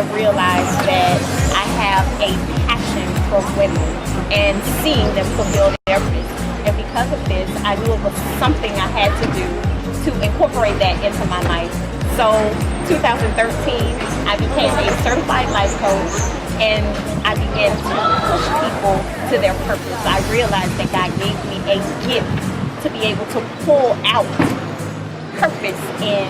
I realized that I have a passion for women and seeing them fulfill their purpose. And because of this, I knew it was something I had to do to incorporate that into my life. So 2013, I became a certified life coach, and I began to push people to their purpose. I realized that God gave me a gift to be able to pull out purpose in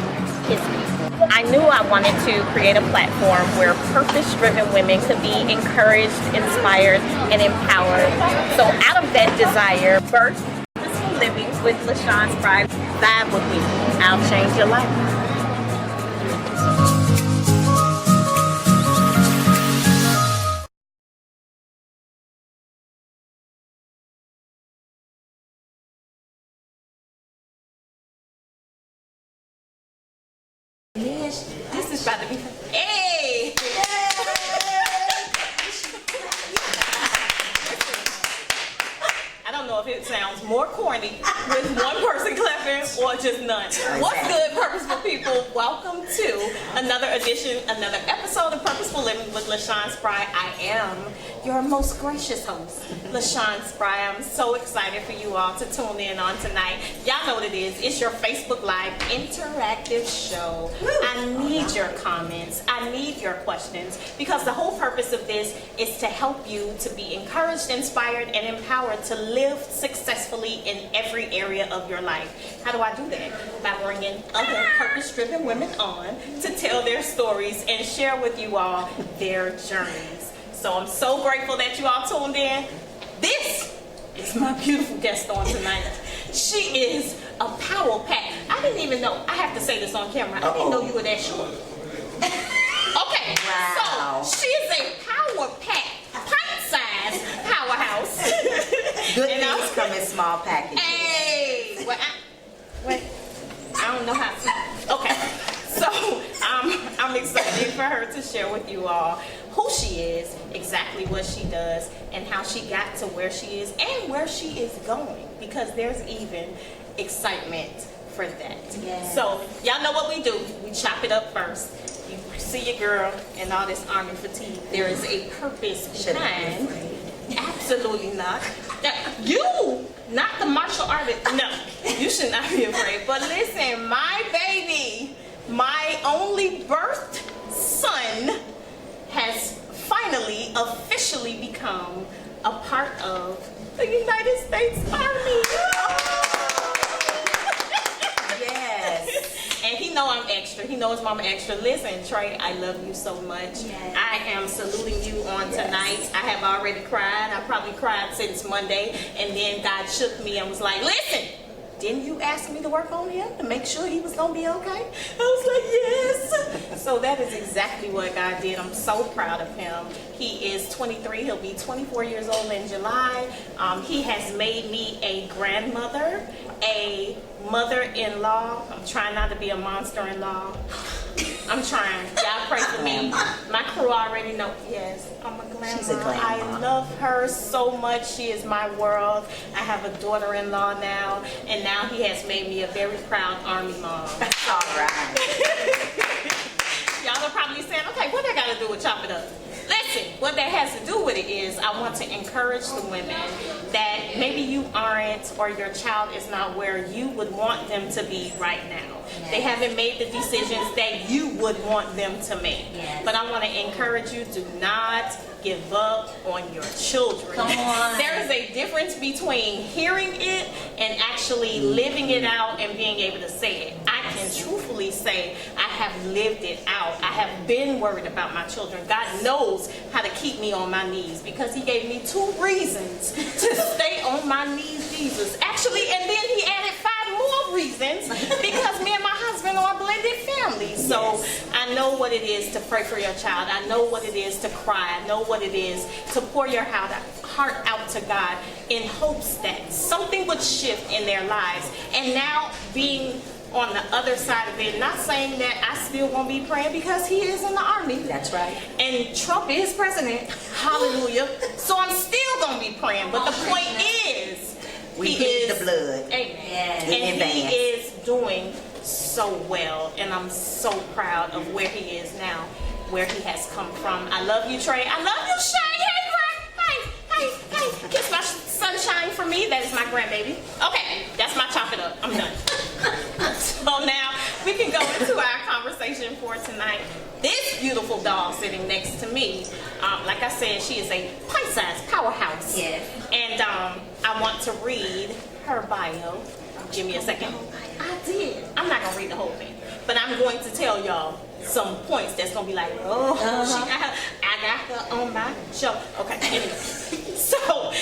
His people. I knew I wanted to create a platform where purpose-driven women could be encouraged, inspired, and empowered. So out of that desire, birth Purposeful Living with LaShawn Spry. Vibe with me. I'll change your life. This is about to be, hey! I don't know if it sounds more corny with one person clapping or just none. What's good, Purposeful people? Welcome to another edition, another episode of Purposeful Living with LaShawn Spry. I am your most gracious host, LaShawn Spry. I'm so excited for you all to tune in on tonight. Y'all know what it is. It's your Facebook Live interactive show. I need your comments. I need your questions, because the whole purpose of this is to help you to be encouraged, inspired, and empowered to live successfully in every area of your life. How do I do that? By bringing other purpose-driven women on to tell their stories and share with you all their journeys. So I'm so grateful that you all tuned in. This is my beautiful guest on tonight. She is a power pack. I didn't even know, I have to say this on camera, I didn't know you were that short. Okay, wow. So she is a power pack, pint-sized powerhouse. Good things come in small packages. Hey! Well, I don't know how to. Okay. So I'm excited for her to share with you all who she is, exactly what she does, and how she got to where she is and where she is going, because there's even excitement for that. Yes. So y'all know what we do. We chop it up first. You see your girl and all this army fatigue. There is a purpose behind. Absolutely not. You, not the martial artist. No, you should not be afraid. But listen, my baby, my only birthed son, has finally officially become a part of the United States Army. Yes. And he know I'm extra. He knows Mama extra. Listen, Trey, I love you so much. Yes. I am saluting you on tonight. I have already cried. I probably cried since Monday. And then God shook me and was like, listen, didn't you ask me to work on him to make sure he was going to be okay? I was like, yes. So that is exactly what God did. I'm so proud of him. He is 23. He'll be 24 years old in July. He has made me a grandmother, a mother-in-law. I'm trying not to be a monster-in-law. I'm trying. Y'all pray for me. My crew already know. Yes, I'm a grandma. She's a grandma. I love her so much. She is my world. I have a daughter-in-law now, and now he has made me a very proud Army mom. All right. Y'all are probably saying, okay, what that got to do with chop it up? Listen, what that has to do with it is I want to encourage the women that maybe you aren't, or your child is not where you would want them to be right now. Yes. They haven't made the decisions that you would want them to make. Yes. But I want to encourage you to not give up on your children. Come on. There is a difference between hearing it and actually living it out and being able to say it. I can truthfully say I have lived it out. I have been worried about my children. God knows how to keep me on my knees, because he gave me 2 reasons to stay on my knees, Jesus. Actually, and then he added 5 more reasons, because me and my husband are a blended family. So I know what it is to pray for your child. I know what it is to cry. I know what it is to pour your heart out to God in hopes that something would shift in their lives. And now being on the other side of it, not saying that I still won't be praying, because he is in the Army. That's right. And Trump is president. Hallelujah. So I'm still going to be praying. But the point is, we plead the blood. Amen. Yes. And he is doing so well. And I'm so proud of where he is now. where he has come from. I love you, Trey. I love you, Shay. Hey, hey. Kiss my sunshine for me. That is my grandbaby. Okay, that's my chop it up. I'm done. So now we can go into our conversation for tonight. This beautiful doll sitting next to me, like I said, she is a pint-sized powerhouse. Yes. And I want to read her bio. Give me a second. I did. I'm not going to read the whole thing, but I'm going to tell y'all some points that's going to be like, oh, I got her on my show. Okay, anyway. So,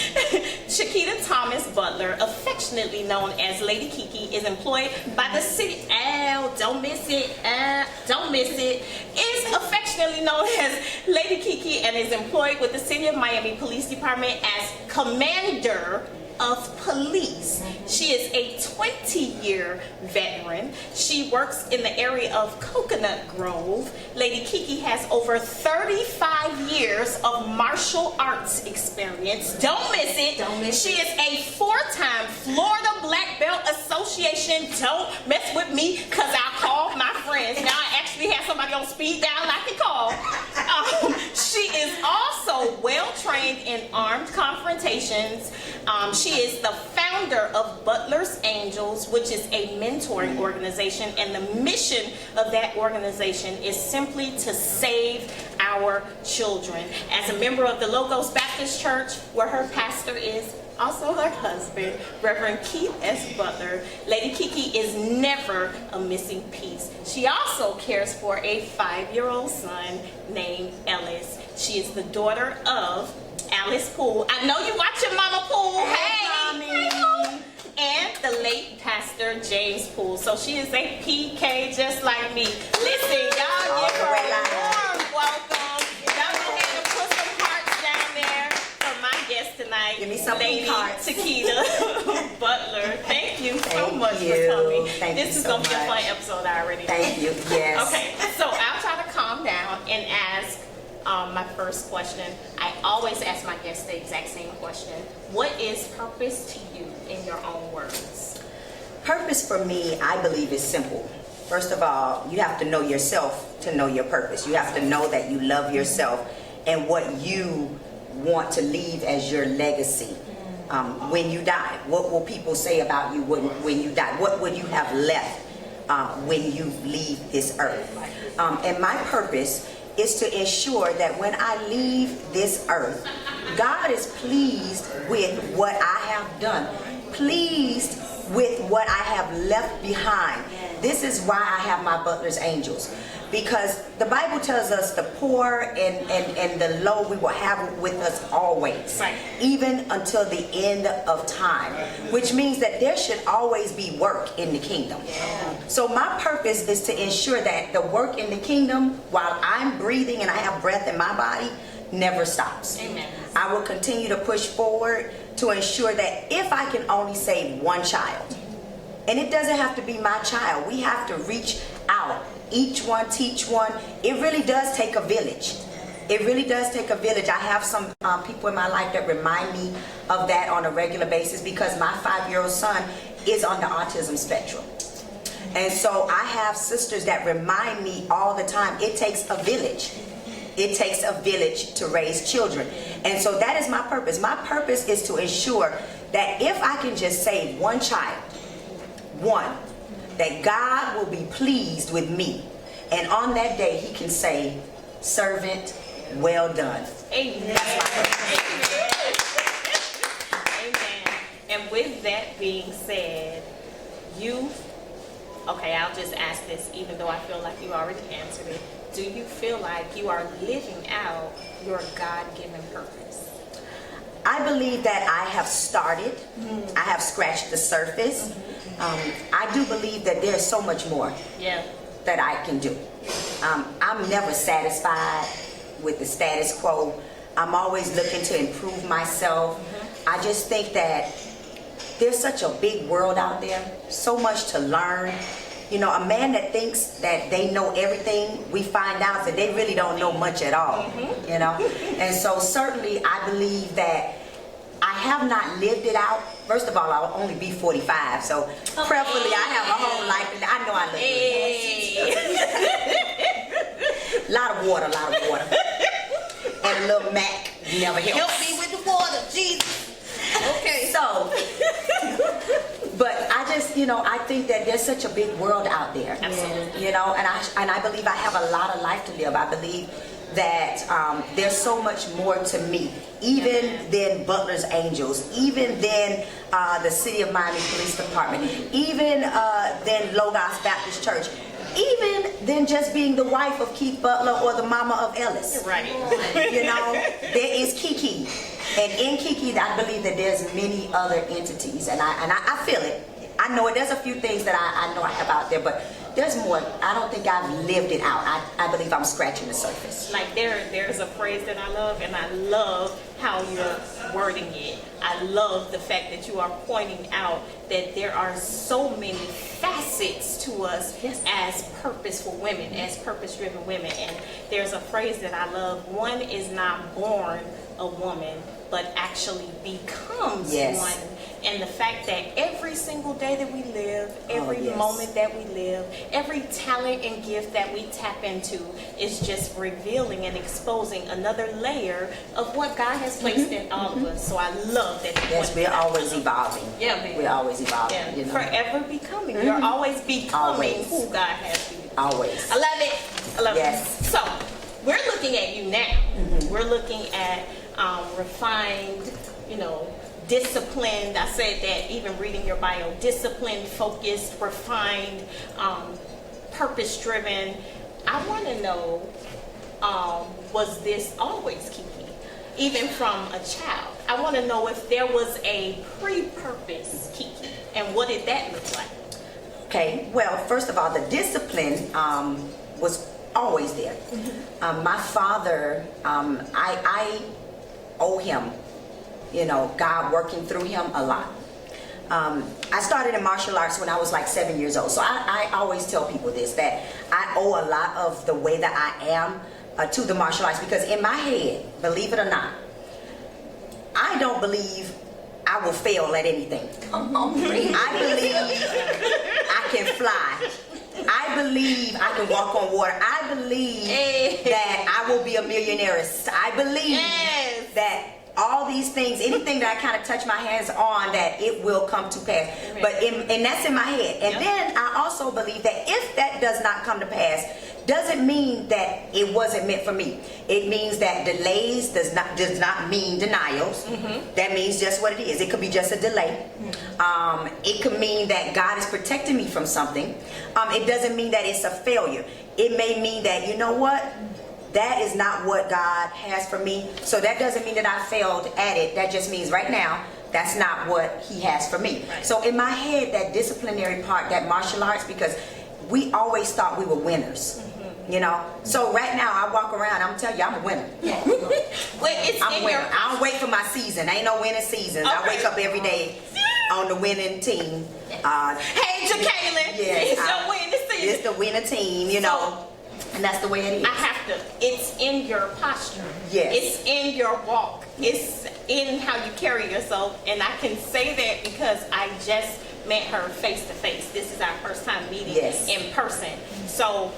Chiquita Thomas Butler, affectionately known as Lady Kiki, is employed by the city. Don't miss it. Is affectionately known as Lady Kiki and is employed with the City of Miami Police Department as Commander of Police. She is a 20-year veteran. She works in the area of Coconut Grove. Lady Kiki has over 35 years of martial arts experience. Don't miss it. Don't miss She is a 4-time Florida Black Belt Association. Don't mess with me, because I called my friends. Now I actually have somebody on speed dial I can call. She is also well-trained in armed confrontations. She is the founder of Butler's Angels, which is a mentoring organization, and the mission of that organization is simply to save our children. As a member of the Logos Baptist Church, where her pastor is also her husband, Reverend Keith S. Butler, Lady Kiki is never a missing piece. She also cares for a 5-year-old son named Ellis. She is the daughter of Alice Poole. I know you watch your mama Poole. Hey, Poole. And the late pastor James Poole. So she is a PK just like me. Listen, y'all give her a warm welcome. Y'all go ahead and put some hearts down there for my guest tonight. Give me some Lady hearts. Chiquita Butler. Thank you so Thank much you. for coming. Thank This you is so going to be a fun much. episode, I already know. Thank you. Yes. Okay, so I'll try to calm down and ask my first question. I always ask my guests the exact same question. What is purpose to you in your own words? Purpose for me, I believe, is simple. First of all, you have to know yourself to know your purpose. You have to know that you love yourself and what you want to leave as your legacy. When you die, what will people say about you when you die? What would you have left when you leave this earth? And my purpose is to ensure that when I leave this earth, God is pleased with what I have done, pleased with what I have left behind. This is why I have my Butler's Angels, because the Bible tells us the poor and the low we will have with us always, Right. even until the end of time, which means that there should always be work in the kingdom. So my purpose is to ensure that the work in the kingdom, while I'm breathing and I have breath in my body, never stops. Amen. I will continue to push forward to ensure that if I can only save one child, and it doesn't have to be my child, we have to reach out, each one teach one. It really does take a village. It really does take a village. I have some people in my life that remind me of that on a regular basis, because my 5-year-old son is on the autism spectrum. And so I have sisters that remind me all the time, it takes a village. It takes a village to raise children. And so that is my purpose. My purpose is to ensure that if I can just save one child, one, that God will be pleased with me. And on that day, he can say, servant, well done. Amen. That's my purpose. Amen. And with that being said, okay, I'll just ask this, even though I feel like you already answered it. Do you feel like you are living out your God-given purpose? I believe that I have started. I have scratched the surface. I do believe that there's so much more that I can do. I'm never satisfied with the status quo. I'm always looking to improve myself. I just think that there's such a big world out there, so much to learn. You know, a man that thinks that they know everything, we find out that they really don't know much at all, you know. And so certainly I believe that I have not lived it out. First of all, I'll only be 45, so preferably I have a whole life, and I know I look good. Lot of water. And a little Mac never helps. Help me with the water, Jesus. Okay. So, but I just, I think that there's such a big world out there. Absolutely. And I believe I have a lot of life to live. I believe that there's so much more to me, even than Butler's Angels, even than the City of Miami Police Department, even than Logos Baptist Church, even than just being the wife of Keith Butler or the mama of Ellis. Right. There is Kiki. And in Kiki, I believe that there's many other entities. And I feel it. I know it. There's a few things that I know I have out there, but there's more. I don't think I've lived it out. I believe I'm scratching the surface. Like there's a phrase that I love, and I love how you're wording it. I love the fact that you are pointing out that there are so many facets to us as purposeful women, as purpose-driven women. And there's a phrase that I love. One is not born a woman, but actually becomes one. And the fact that every single day that we live, every moment that we live, every talent and gift that we tap into is just revealing and exposing another layer of what God has placed in all of us. So I love that. Yes, we're always evolving. Yeah, baby. We're always evolving. Yeah. Forever becoming. You're always becoming who God has you. Always. I love it. I love it. So we're looking at you now. We're looking at refined, disciplined. I said that even reading your bio, disciplined, focused, refined, purpose-driven. I want to know, was this always Kiki? Even from a child? I want to know if there was a pre-purpose Kiki, and what did that look like? Okay, well, first of all, the discipline was always there. My father, I owe him, God working through him a lot. I started in martial arts when I was like 7 years old. So I always tell people this, that I owe a lot of the way that I am to the martial arts, because in my head, believe it or not, I don't believe I will fail at anything. I believe I can fly. I believe I can walk on water. I believe that I will be a millionaire. I believe that all these things, anything that I kind of touch my hands on, that it will come to pass. But and that's in my head. And then I also believe that if that does not come to pass, doesn't mean that it wasn't meant for me. It means that delays does not mean denials. That means just what it is. It could be just a delay. It could mean that God is protecting me from something. It doesn't mean that it's a failure. It may mean that, you know what? That is not what God has for me. So that doesn't mean that I failed at it. That just means right now, that's not what He has for me. So in my head, that disciplinary part, that martial arts, because we always thought we were winners. So right now I walk around, I'm telling you, I'm a winner. I'm a winner. I don't wait for my season. Ain't no winning seasons. I wake up every day on the winning team. Hey, Jacqueline, it's your winning season. It's the winning team, and that's the way it is. It's in your posture. Yes. It's in your walk. It's in how you carry yourself. And I can say that because I just met her face to face. This is our first time meeting in person. So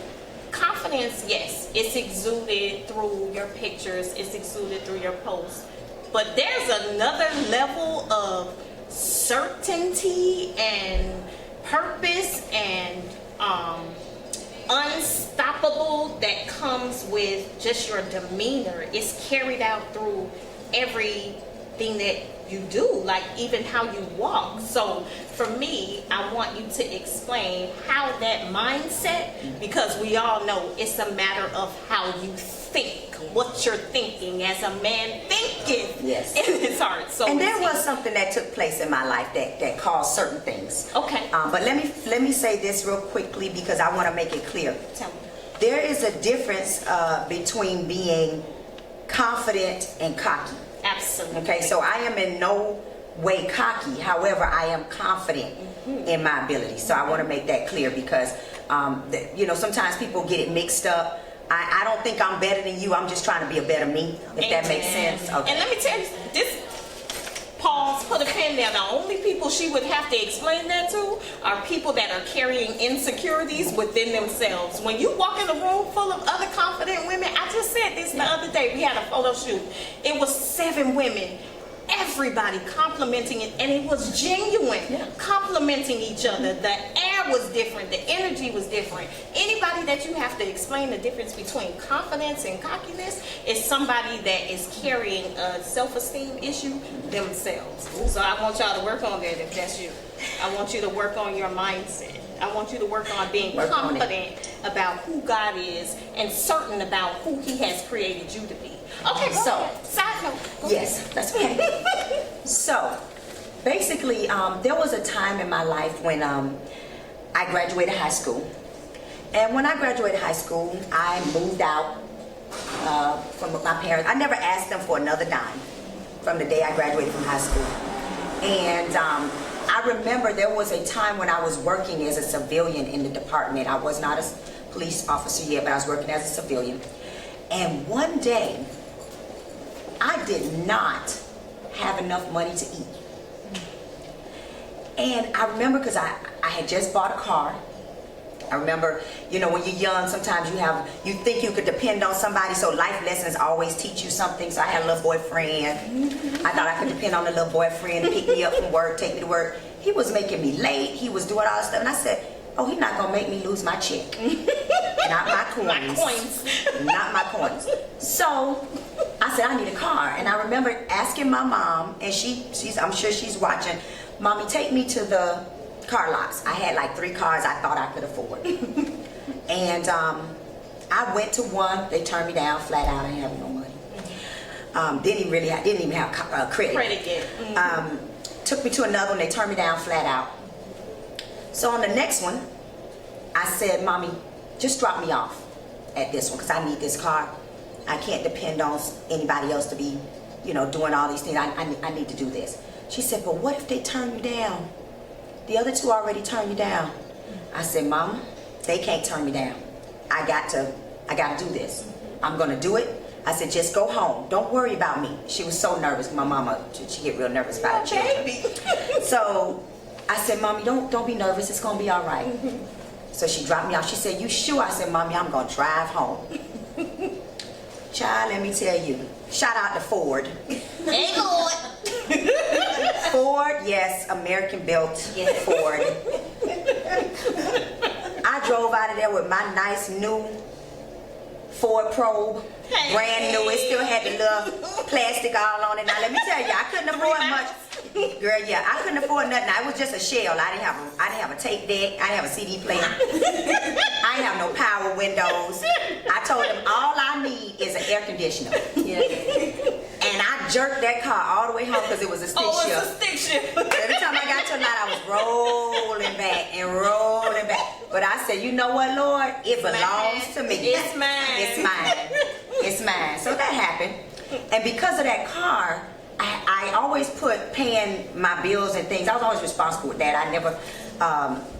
confidence, yes, it's exuded through your pictures. It's exuded through your posts. But there's another level of certainty and purpose and unstoppable that comes with just your demeanor. It's carried out through everything that you do, like even how you walk. So for me, I want you to explain how that mindset, because we all know it's a matter of how you think, what you're thinking as a man thinking in his heart. So and there was something that took place in my life that caused certain things. Okay. But let me say this real quickly, because I want to make it clear. Tell me. There is a difference between being confident and cocky. Absolutely. Okay, so I am in no way cocky. However, I am confident in my ability. So I want to make that clear, because sometimes people get it mixed up. I don't think I'm better than you. I'm just trying to be a better me, if that makes sense. Okay. And let me tell you, this pause, put a pin saying that the only people she would have to explain that to are people that are carrying insecurities within themselves. When you walk in a room full of other confident women, I just said this the other day, we had a photo shoot. It was 7 women. Everybody complimenting it, and it was genuine, complimenting each other. The air was different, the energy was different. Anybody that you have to explain the difference between confidence and cockiness is somebody that is carrying a self-esteem issue themselves. So I want y'all to work on that if that's you. I want you to work on your mindset. I want you to work on being confident about who God is and certain about who He has created you to be. Okay, so side note. Yes, that's okay. So, basically, there was a time in my life when I graduated high school. And when I graduated high school, I moved out from my parents. I never asked them for another dime from the day I graduated from high school. And I remember there was a time when I was working as a civilian in the department. I was not a police officer yet, but I was working as a civilian. And one day, I did not have enough money to eat. And I remember because I had just bought a car. I remember, you know, when you're young, sometimes you think you could depend on somebody, so life lessons always teach you something. So I had a little boyfriend. I thought I could depend on a little boyfriend to pick me up from work, take me to work. He was making me late. He was doing all this stuff. And I said, oh, he's not going to make me lose my check. Not my coins. My coins. Not my coins. So I said, I need a car. And I remember asking my mom, and I'm sure she's watching, Mommy, take me to the car lots. I had like 3 cars I thought I could afford. And I went to one. They turned me down flat out. I didn't have no money. Didn't even have credit. Credit yet. Took me to another one. They turned me down flat out. So on the next one, I said, Mommy, just drop me off at this one because I need this car. I can't depend on anybody else to be, you know, doing all these things. I need to do this. She said, but what if they turn you down? The other 2 already turned you down. I said, Mama, they can't turn me down. I got to do this. I'm going to do it. I said, just go home. Don't worry about me. She was so nervous. My mama, she get real nervous about her children. So I said, Mommy, don't be nervous. It's going to be all right. So she dropped me off. She said, you sure? I said, Mommy, I'm going to drive home. Child, let me tell you. Shout out to Ford. Hey, Lord. Ford, yes, American built Ford. I drove out of there with my nice new Ford Probe, brand new. It still had the little plastic all on it. Now let me tell you, I couldn't afford much. Girl, yeah, I couldn't afford nothing. It was just a shell. I didn't have a tape deck. I didn't have a CD player. I didn't have no power windows. I told them all I need is an air conditioner. Yeah. And I jerked that car all the way home because it was a stick shift. Oh, it's a stick shift. Every time I got to a lot, I was rolling back and rolling back. But I said, you know what, Lord? It belongs to me. It's mine. It's mine. It's mine. So that happened. And because of that car, I always put paying my bills and things. I was always responsible with that. I never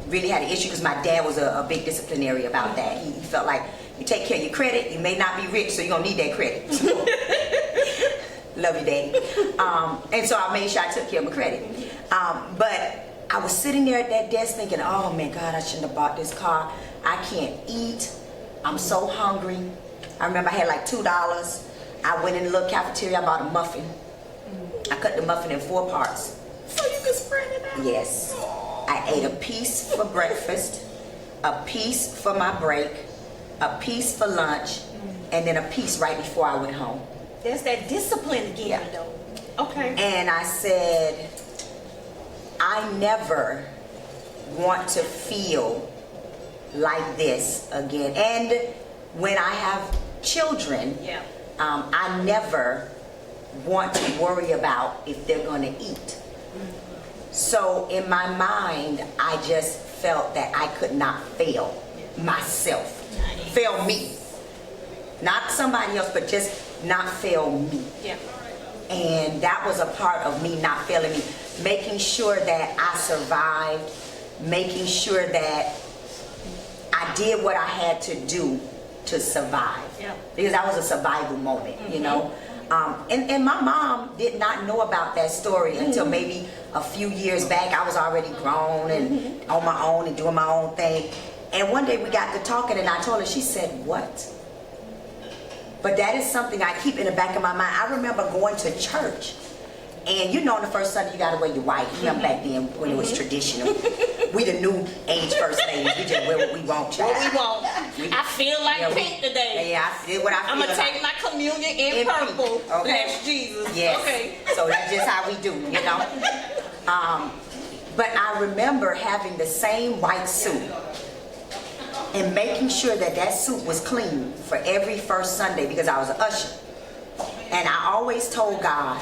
really had an issue because my dad was a big disciplinary about that. He felt like you take care of your credit, you may not be rich, so you're going to need that credit. Love you, Daddy. And so I made sure I took care of my credit. But I was sitting there at that desk thinking, oh man, God, I shouldn't have bought this car. I can't eat. I'm so hungry. I remember I had like $2. I went in the little cafeteria, I bought a muffin. I cut the muffin in 4 parts. So you can spread it out? Yes. I ate a piece for breakfast, a piece for my break, a piece for lunch, and then a piece right before I went home. There's that discipline again, though. Okay. And I said, I never want to feel like this again. And when I have children, I never want to worry about if they're going to eat. So in my mind, I just felt that I could not fail myself. Fail me. Not somebody else, but just not fail me. Yeah. And that was a part of me not failing me. Making sure that I survived, making sure that I did what I had to do to survive. Yeah. Because that was a survival moment, you know. And my mom did not know about that story until maybe a few years back. I was already grown and on my own and doing my own thing. And one day we got to talking and I told her, she said, what? But that is something I keep in the back of my mind. I remember going to church. And you know, on the first Sunday, you got to wear your white. You remember back then when it was traditional. We the new age first ladies. We just wear what we want, child. What we want. I feel like pink today. Yeah, I feel what I feel. I'm going to take my communion in purple. Pink. Okay. Bless Jesus. Yes. Okay. So that's just how we do, you know. But I remember having the same white suit and making sure that that suit was clean for every first Sunday because I was an usher. And I always told God,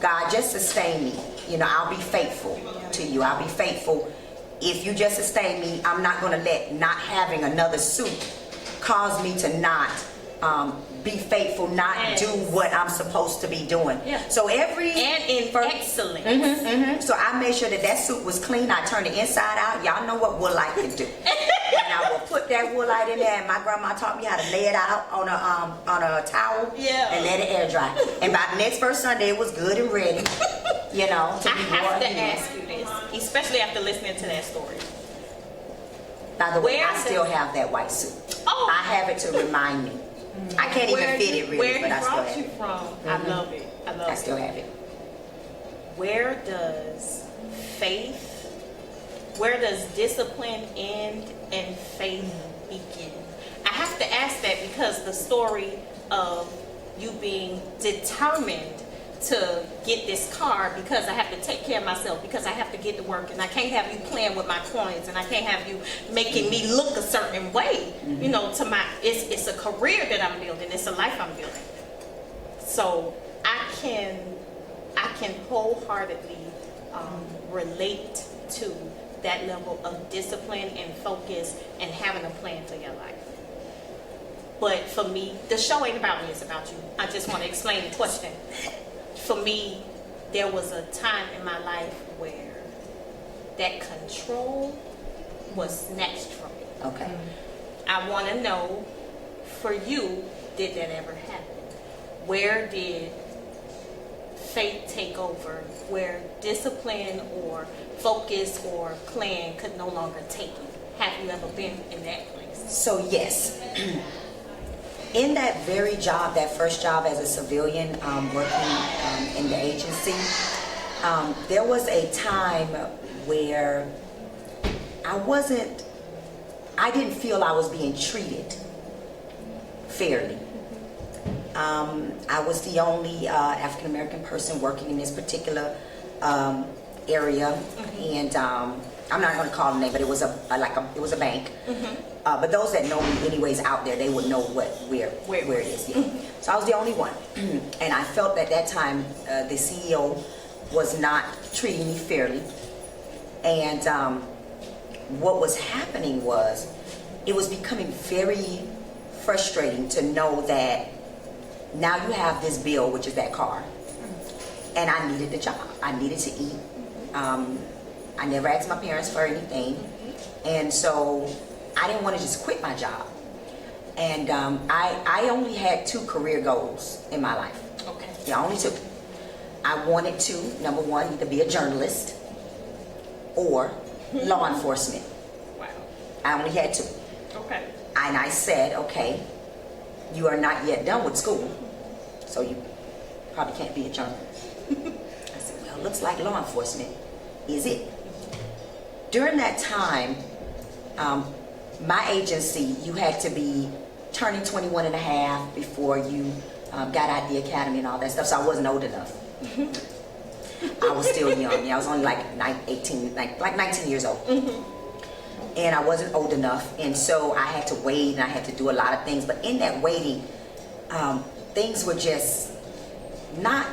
God, just sustain me. You know, I'll be faithful to you. I'll be faithful. If you just sustain me, I'm not going to let not having another suit cause me to not be faithful, not do what I'm supposed to be doing. Yeah. So every and in excellence. So I made sure that that suit was clean. I turned the inside out. Y'all know what woolite can do. And I will put that woolite in there. And my grandma taught me how to lay it out on a towel and let it air dry. And by the next first Sunday, it was good and ready. You know, to I be have worn. to ask you this, especially after listening to that story. By the way, Where I still have that white suit. Oh. I have it to remind me. I can't even fit it really, where but I he still brought have you it. from, I love it. I love it. I still have it. Where does faith, where does discipline end and faith begin? I have to ask that because the story of you being determined to get this car because I have to take care of myself, because I have to get to work, and I can't have you playing with my coins, and I can't have you making me look a certain way. You know, to my it's a career that I'm building, it's a life I'm building. So I can wholeheartedly relate to that level of discipline and focus and having a plan for your life. But for me, the show ain't about me, it's about you. I just want to explain the question. For me, there was a time in my life where that control was snatched from me. Okay. I want to know, for you, did that ever happen? Where did faith take over? Where discipline or focus or plan could no longer take you? Have you ever been in that place? So yes. In that very job, that first job as a civilian, working in the agency, there was a time where I didn't feel I was being treated fairly. I was the only African American person working in this particular area, and I'm not going to call the name, but it was a bank. But those that know me anyways out there, they would know where it is. Yeah. So I was the only one. And I felt at that time the CEO was not treating me fairly. And what was happening was, it was becoming very frustrating to know that now you have this bill, which is that car. And I needed the job. I needed to eat. I never asked my parents for anything. And so I didn't want to just quit my job. And I only had 2 career goals in my life. Okay. Yeah, only 2. I wanted to, number 1, either be a journalist or law enforcement. Wow. I only had 2. Okay. And I said, okay, you are not yet done with school, so you probably can't be a journalist. I said, well, looks like law enforcement is it. During that time, my agency, you had to be turning 21 and a half before you got out the academy and all that stuff, so I wasn't old enough. I was still young. Yeah, I was only like 19 years old. And I wasn't old enough, and so I had to wait, and I had to do a lot of things. But in that waiting, things were just not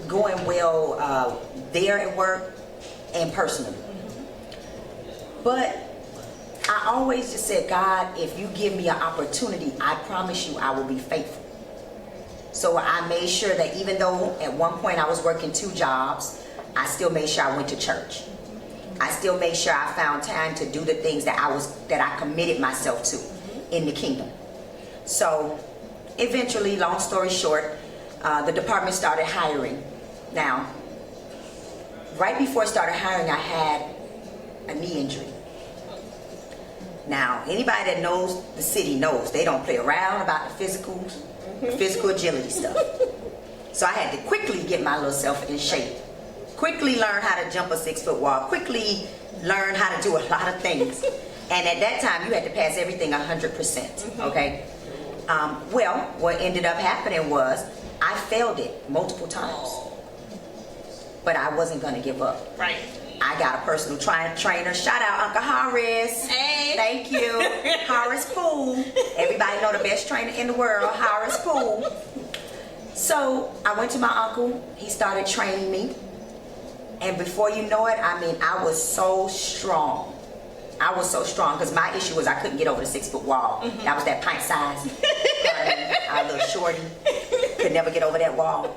going well there at work and personally. But I always just said, God, if you give me an opportunity, I promise you I will be faithful. So I made sure that even though at one point I was working 2 jobs, I still made sure I went to church. I still made sure I found time to do the things that I committed myself to in the kingdom. So eventually, long story short, the department started hiring. Now, right before I started hiring, I had a knee injury. Now, anybody that knows the city knows they don't play around about the physical agility stuff. So I had to quickly get my little self in shape. Quickly learn how to jump a 6-foot wall. Quickly learn how to do a lot of things. And at that time, you had to pass everything 100%. Okay? Well, what ended up happening was I failed it multiple times. But I wasn't going to give up. Right. I got a personal trainer. Shout out Uncle Horace. Hey. Thank you. Horace Poole. Everybody know the best trainer in the world, Horace Poole. So I went to my uncle. He started training me. And before you know it, I mean, I was so strong. I was so strong because my issue was I couldn't get over the 6-foot wall. That was that pint size. I was a little shorty. Could never get over that wall.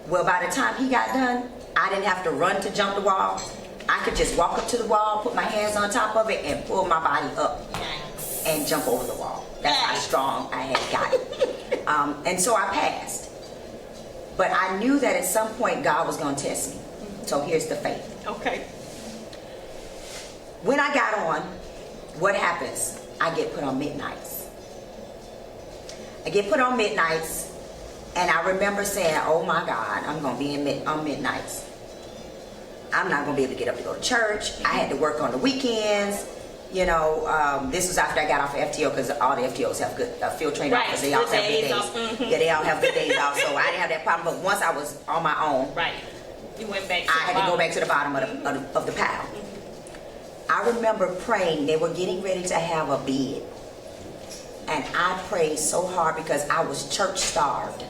Well, by the time he got done, I didn't have to run to jump the wall. I could just walk up to the wall, put my hands on top of it, and pull my body up and jump over the wall. That's how strong I had gotten. And so I passed. But I knew that at some point God was going to test me. So here's the faith. Okay. When I got on, what happens? I get put on midnights. I get put on midnights, and I remember saying, oh my God, I'm going to be on midnights. I'm not going to be able to get up to go to church. I had to work on the weekends. You know, this was after I got off of FTO because all the FTOs have good field training officers. They all have good days. Yeah, they all have good days off. So I didn't have that problem. But once I was on my own, right, you went back. To I had to go back to the bottom of the pile. I remember praying. They were getting ready to have a bid, and I prayed so hard because I was church starved.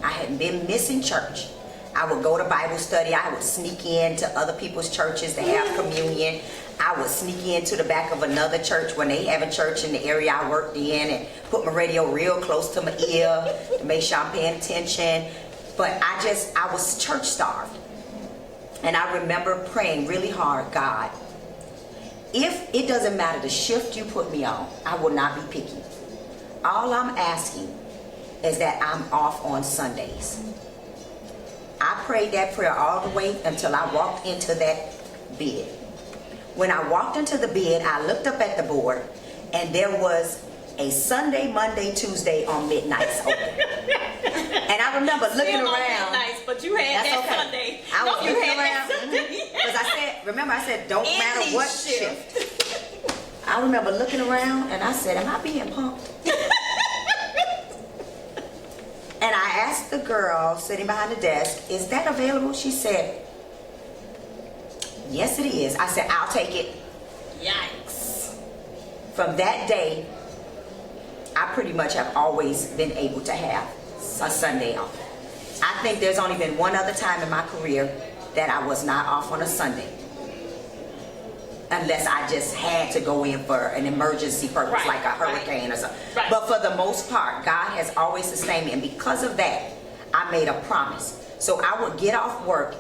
I had been missing church. I would go to Bible study. I would sneak into other people's churches to have communion. I would sneak into the back of another church when they have a church in the area I worked in and put my radio real close to my ear to make sure I'm paying attention. But I was church starved. And I remember praying really hard, God, if it doesn't matter the shift you put me on, I will not be picky. All I'm asking is that I'm off on Sundays. I prayed that prayer all the way until I walked into that bid. When I walked into the bid, I looked up at the board, and there was a Sunday, Monday, Tuesday on midnights open. And I remember looking around. Midnights, but you had that okay. Sunday. I was you looking had around. Because I said, don't matter what shift. I remember looking around, and I said, am I being punked? And I asked the girl sitting behind the desk, is that available? She said, yes, it is. I said, I'll take it. Yikes. From that day, I pretty much have always been able to have a Sunday off. I think there's only been one other time in my career that I was not off on a Sunday. Unless I just had to go in for an emergency purpose, like a hurricane or something. Right. But for the most part, God has always sustained me. And because of that, I made a promise. So I would get off work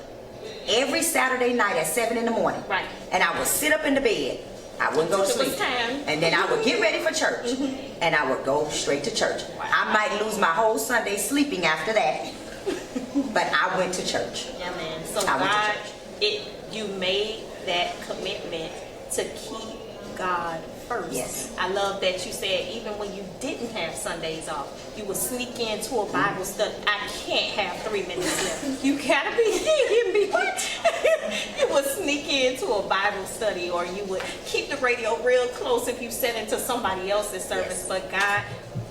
every Saturday night at 7 in the morning. Right. And I would sit up in the bed. I wouldn't go to sleep. And then I would get ready for church. And I would go straight to church. I might lose my whole Sunday sleeping after that. But I went to church. Yeah, man. So God, you made that commitment to keep God first. Yes. I love that you said even when you didn't have Sundays off, you would sneak into a Bible study. I can't have 3 minutes left. You gotta be kidding me. You would sneak into a Bible study, or you would keep the radio real close if you set into somebody else's service. Yes. But God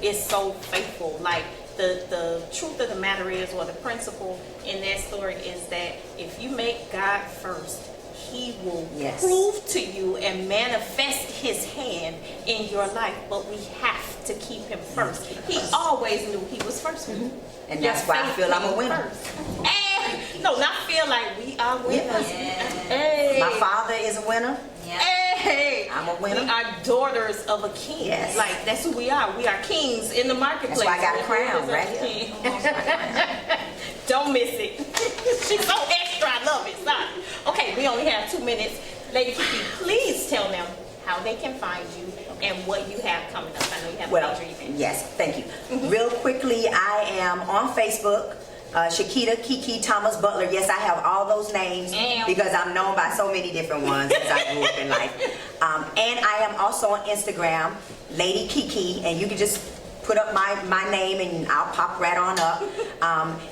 is so faithful. Like the truth of the matter is, or the principle in that story is that if you make God first, He will prove to you and manifest His hand in your life. But we have to keep Him first. He always knew He was first. And that's why I feel I'm a winner. No, not feel like we are winners. Hey. My father is a winner. Hey, I'm a winner. We are daughters of a king. Yes. Like, that's who we are. We are kings in the marketplace. That's why I got a crown right here. Don't miss it. She's so extra. I love it. Sorry. Okay, we only have 2 minutes. Lady Kiki, please tell them how they can find you and what you have coming up. I know you have a Well, major event. yes, thank you. Real quickly, I am on Facebook, Chiquita, Kiki, Thomas, Butler. Yes, I have all those names because I'm known by so many different ones as I grew up in life. And I am also on Instagram, Lady Kiki, and you can just put up my name and I'll pop right on up.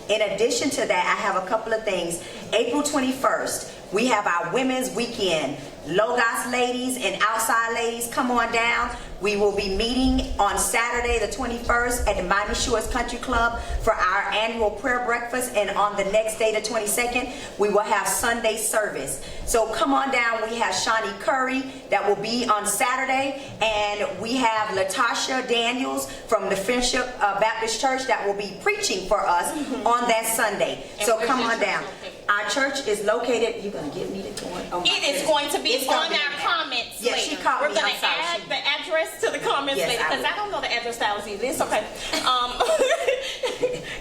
In addition to that, I have a couple of things. April 21st, we have our Women's Weekend. Logos ladies and outside ladies, come on down. We will be meeting on Saturday the 21st at the Miami Shores Country Club for our annual prayer breakfast, and on the next day, the 22nd, we will have Sunday service. So come on down. We have Shawnee Curry that will be on Saturday, and we have Latasha Daniels from the Friendship Baptist Church that will be preaching for us on that Sunday. So come on down. Our church is located, you're going to get me the point? Oh, it is going to be on our comments later. She called We're me. going to add the address to the comments later, because I don't know the address to ours either. It's okay.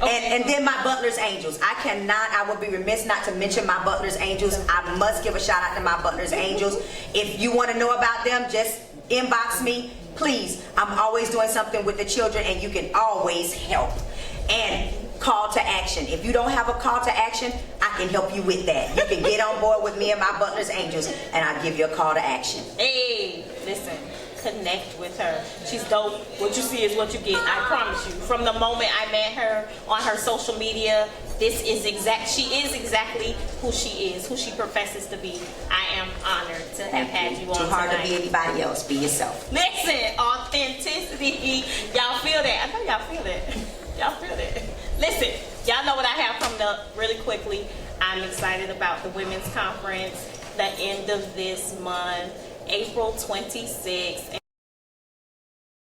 And then my Butler's Angels. I would be remiss not to mention my Butler's Angels. I must give a shout out to my Butler's Angels. If you want to know about them, just inbox me. Please, I'm always doing something with the children, and you can always help. And call to action. If you don't have a call to action, I can help you with that. You can get on board with me and my Butler's Angels, and I'll give you a call to action. Hey, listen, connect with her. She's dope. What you see is what you get. I promise you. From the moment I met her on her social media, she is exactly who she is, who she professes to be. I am honored to have had you on Too hard tonight. to be anybody else. Be yourself. Listen, authenticity. Y'all feel that? I know y'all feel that. Y'all feel that. Listen, y'all know what I have coming up really quickly. I'm excited about the Women's Conference, the end of this month, April 26th.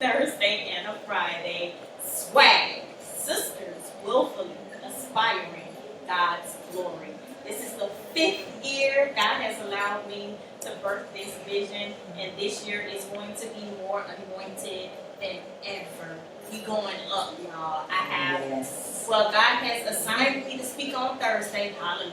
Thursday and a Friday. Swag. Sisters willfully aspiring God's glory. This is the 5th year God has allowed me to birth this vision, and this year is going to be more anointed than ever. We going up, y'all. God has assigned me to speak on Thursday. Hallelujah.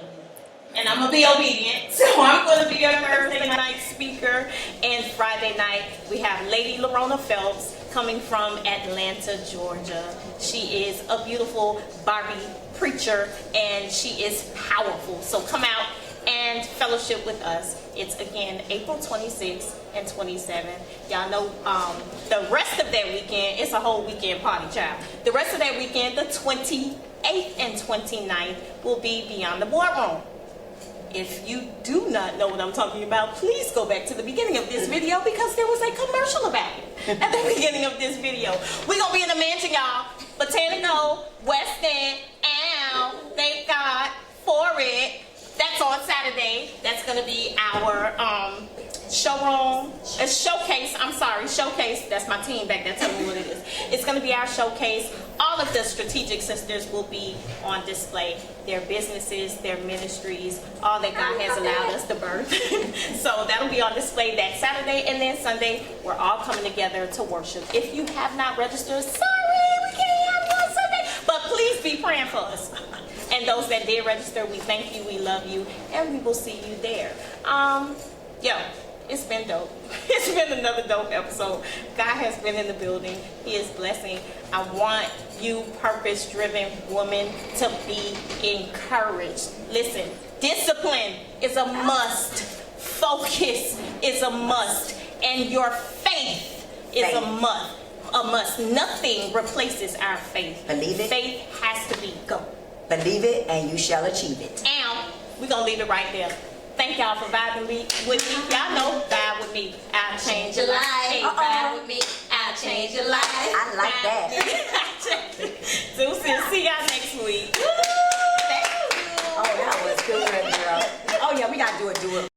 And I'm going to be obedient. So I'm going to be a Thursday night speaker. And Friday night, we have Lady LaRona Phelps coming from Atlanta, Georgia. She is a beautiful Barbie preacher, and she is powerful. So come out and fellowship with us. It's again April 26th and 27th. Y'all know the rest of that weekend, it's a whole weekend party, child. The rest of that weekend, the 28th and 29th, will be Beyond the Boardroom. If you do not know what I'm talking about, please go back to the beginning of this video, because there was a commercial about it at the beginning of this video. We're going to be in the mansion, y'all. Botanical, West End, and thank God for it. That's on Saturday. That's going to be our showcase. That's my team back there telling me what it is. It's going to be our showcase. All of the strategic sisters will be on display. Their businesses, their ministries, all that God has allowed us to birth. So that'll be on display that Saturday, and then Sunday, we're all coming together to worship. If you have not registered, sorry, we can't have you on Sunday, but please be praying for us. And those that did register, we thank you, we love you, and we will see you there. It's been dope. It's been another dope episode. God has been in the building. He is blessing. I want you purpose-driven women to be encouraged. Listen, discipline is a must. Focus is a must. And your faith is a must. Nothing replaces our faith. Believe it. Faith has to be go. Believe it, and you shall achieve it. And we're going to leave it right there. Thank y'all for vibing with me. Y'all know, vibe with me. I'll change your life. Hey, vibe with me. I'll change your life. I like that. Deuces. See y'all next week. Thank you. Oh, that was good, girl. Oh, yeah, we got to do it.